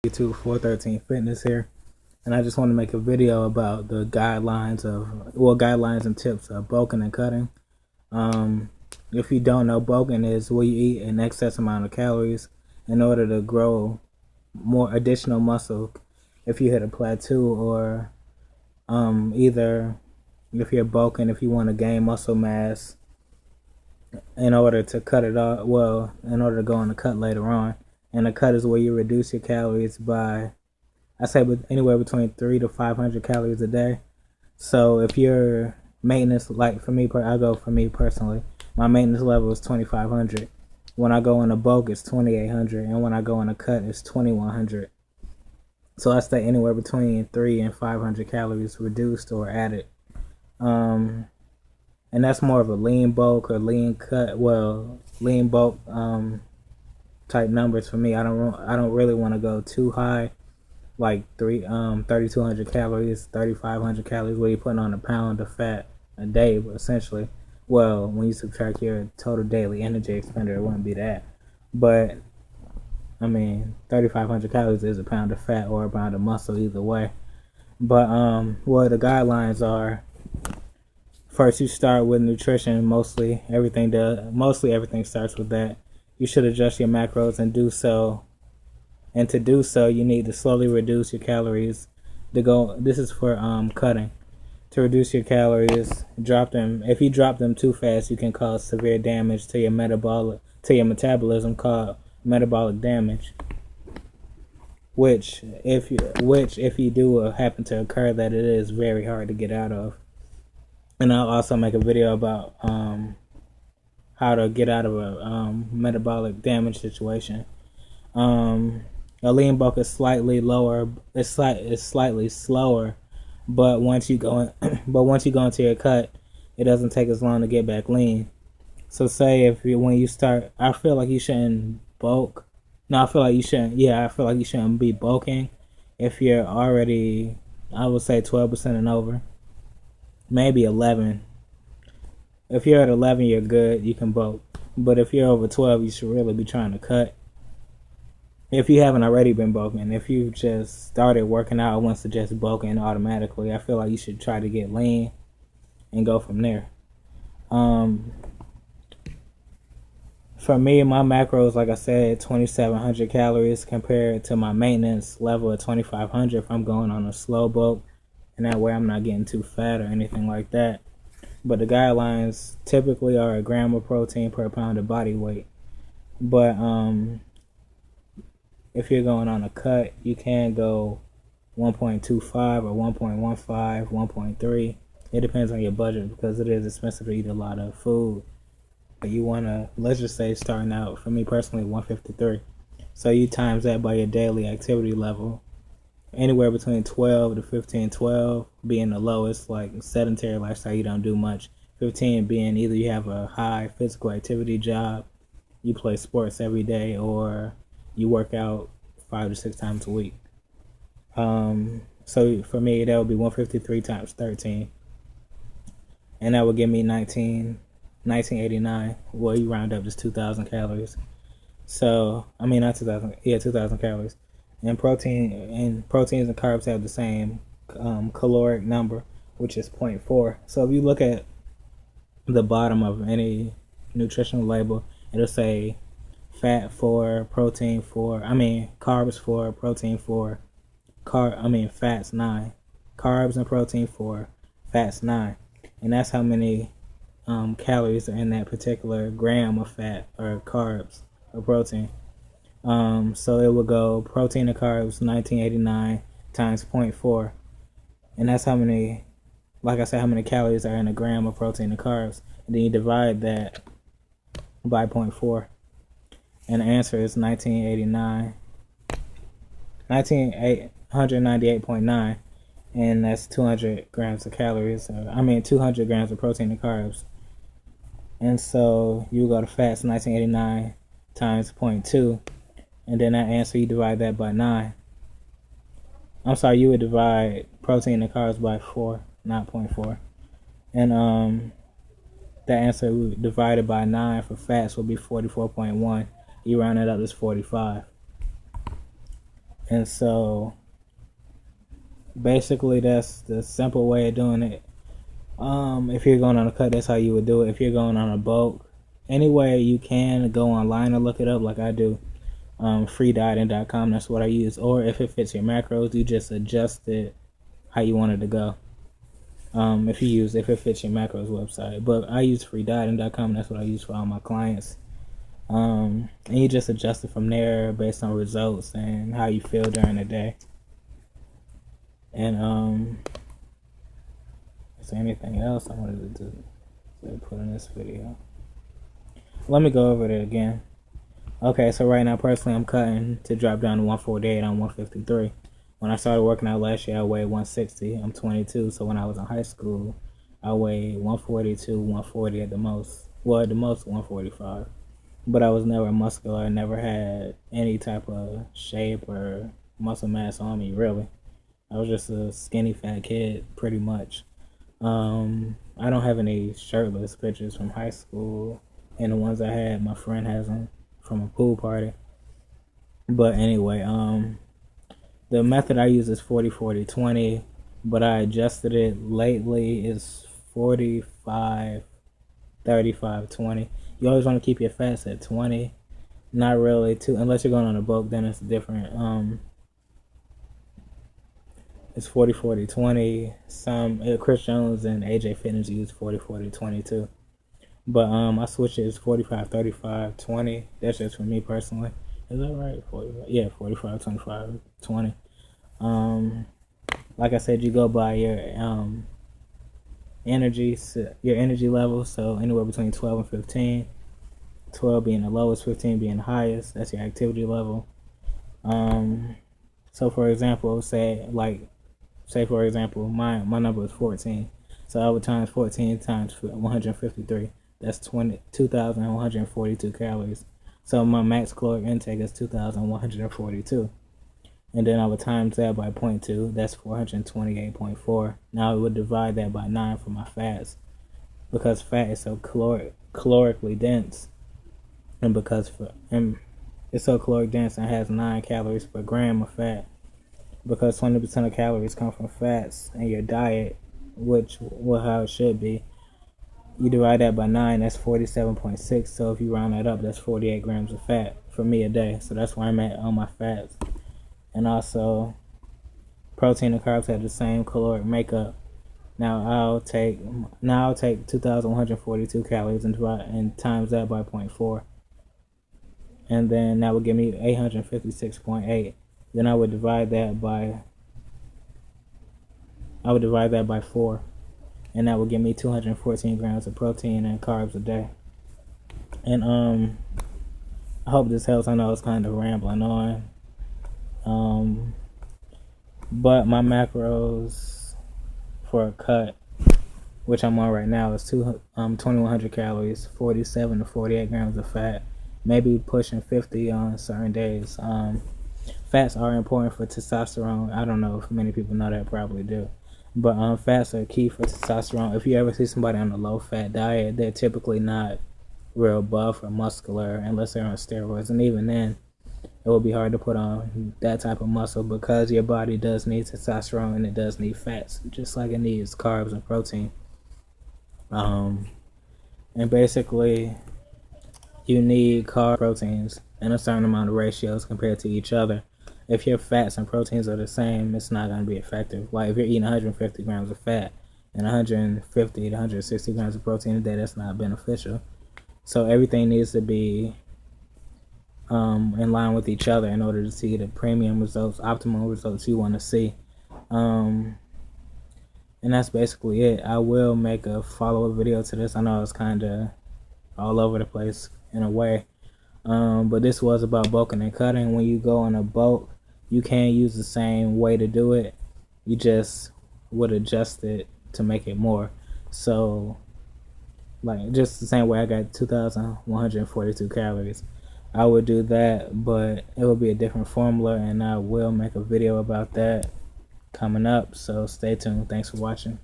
YouTube 413 Fitness here, and I just want to make a video about the guidelines and tips of bulking and cutting. If you don't know, bulking is where you eat an excess amount of calories in order to grow more additional muscle if you hit a plateau, or either if you're bulking, if you want to gain muscle mass in order to cut it off, in order to go on the cut later on. And the cut is where you reduce your calories by, I say, anywhere between 300 to 500 calories a day. So if your maintenance, like for me personally, my maintenance level is 2,500. When I go on a bulk, it's 2,800, and when I go on a cut, it's 2,100. So I stay anywhere between 300 and 500 calories reduced or added. And that's more of a lean bulk or lean cut. Lean bulk type numbers for me. I don't really want to go too high, like 3,200 calories, 3,500 calories, where you're putting on a pound of fat a day, essentially. Well, when you subtract your total daily energy expenditure, it wouldn't be that. But I mean, 3,500 calories is a pound of fat or a pound of muscle, either way. But what the guidelines are: first, you start with nutrition. Mostly everything starts with that. You should adjust your macros and do so. And to do so, you need to slowly reduce your calories. This is for cutting. To reduce your calories, drop them. If you drop them too fast, you can cause severe damage to your metabolism, called metabolic damage. Which if you do happen to occur, that it is very hard to get out of. And I'll also make a video about how to get out of a metabolic damage situation. A lean bulk is slightly lower. It's slightly slower, but once you go into your cut, it doesn't take as long to get back lean. So say when you start, I feel like you shouldn't bulk. No, I feel like you shouldn't. Yeah, I feel like you shouldn't be bulking if you're already, I would say, 12% and over. Maybe 11. If you're at 11, you're good. You can bulk. But if you're over 12, you should really be trying to cut. If you haven't already been bulking, if you just started working out, I wouldn't suggest bulking automatically. I feel like you should try to get lean and go from there. For me, my macros, like I said, 2,700 calories compared to my maintenance level of 2,500 if I'm going on a slow bulk. And that way I'm not getting too fat or anything like that. But the guidelines typically are a gram of protein per pound of body weight. But if you're going on a cut, you can go 1.25 or 1.15, 1.3. It depends on your budget, because it is expensive to eat a lot of food. But you want to, let's just say, starting out, for me personally, 153. So you times that by your daily activity level. Anywhere between 12 to 15, 12 being the lowest, like sedentary lifestyle, you don't do much. 15 being either you have a high physical activity job, you play sports every day, or you work out 5 to 6 times a week. So for me, that would be 153 times 13. And that would give me 1989. Well, you round up just 2,000 calories. So, I mean, not 2,000, 2,000 calories. And proteins and carbs have the same caloric number, which is 0.4. So if you look at the bottom of any nutritional label, it'll say fat 4, protein 4. Carbs 4, protein 4. Fats 9. Carbs and protein 4, fats 9. And that's how many calories are in that particular gram of fat or carbs or protein. So it would go protein and carbs 1989 times 0.4, and that's how many, like I said, how many calories are in a gram of protein and carbs, and then you divide that by 0.4, and the answer is 1998.9, and that's 200 grams of calories. 200 grams of protein and carbs. And so you go to fats 1989 times 0.2. And then that answer, you divide that by 9. I'm sorry, you would divide protein and carbs by 4, not 0.4. And that answer divided by 9 for fats would be 44.1. You round it up, it's 45. And so basically that's the simple way of doing it. If you're going on a cut, that's how you would do it. If you're going on a bulk, any way you can, go online and look it up like I do. Freedieting.com, that's what I use. Or if it fits your macros, you just adjust it how you want it to go. If it fits your macros website. But I use freedieting.com, that's what I use for all my clients. And you just adjust it from there based on results and how you feel during the day. And is there anything else I wanted to put in this video? Let me go over it again. Okay, so right now personally I'm cutting to drop down to 148 on 153. When I started working out last year I weighed 160. I'm 22, so when I was in high school I weighed 142, 140 at the most. Well, at the most 145. But I was never muscular. I never had any type of shape or muscle mass on me, really. I was just a skinny fat kid, pretty much. I don't have any shirtless pictures from high school, and the ones I had, my friend has them from a pool party. But anyway, the method I use is 40-40-20, but I adjusted it lately. It's 45-35-20. You always want to keep your fats at 20. Not really too, unless you're going on a bulk, then it's different. It's 40-40-20. Chris Jones and AJ Fitness use 40-40-20 too. But I switch it. It's 45-35-20. That's just for me personally. Is that right? 45-25-20. Like I said, you go by your energy level. So anywhere between 12 and 15. 12 being the lowest, 15 being the highest. That's your activity level. So for example, say for example, my number is 14. So I would times 14 times 153. That's 2,142 calories. So my max caloric intake is 2,142. And then I would times that by 0.2. That's 428.4. Now I would divide that by 9 for my fats, because fat is so calorically dense, and because it's so caloric dense and has 9 calories per gram of fat. Because 20% of calories come from fats in your diet, how it should be. You divide that by 9, that's 47.6. So if you round that up, that's 48 grams of fat for me a day. So that's where I'm at on my fats. And also, protein and carbs have the same caloric makeup. Now I'll take 2,142 calories and times that by 0.4. And then that would give me 856.8. Then I would divide that by 4, and that would give me 214 grams of protein and carbs a day. And I hope this helps. I know it's kind of rambling on. But my macros for a cut, which I'm on right now, is 2,100 calories, 47 to 48 grams of fat, maybe pushing 50 on certain days. Fats are important for testosterone. I don't know if many people know that, probably do. But fats are key for testosterone. If you ever see somebody on a low-fat diet, they're typically not real buff or muscular unless they're on steroids. And even then, it will be hard to put on that type of muscle, because your body does need testosterone and it does need fats, just like it needs carbs and protein. And basically, you need carb proteins in a certain amount of ratios compared to each other. If your fats and proteins are the same, it's not going to be effective. Like if you're eating 150 grams of fat and 150 to 160 grams of protein a day, that's not beneficial. So everything needs to be in line with each other in order to see the premium results, optimal results you want to see. And that's basically it. I will make a follow-up video to this. I know it's kind of all over the place in a way. But this was about bulking and cutting. When you go on a bulk, you can use the same way to do it. You just would adjust it to make it more. So, like, just the same way I got 2,142 calories. I would do that, but it will be a different formula, and I will make a video about that coming up. So stay tuned. Thanks for watching.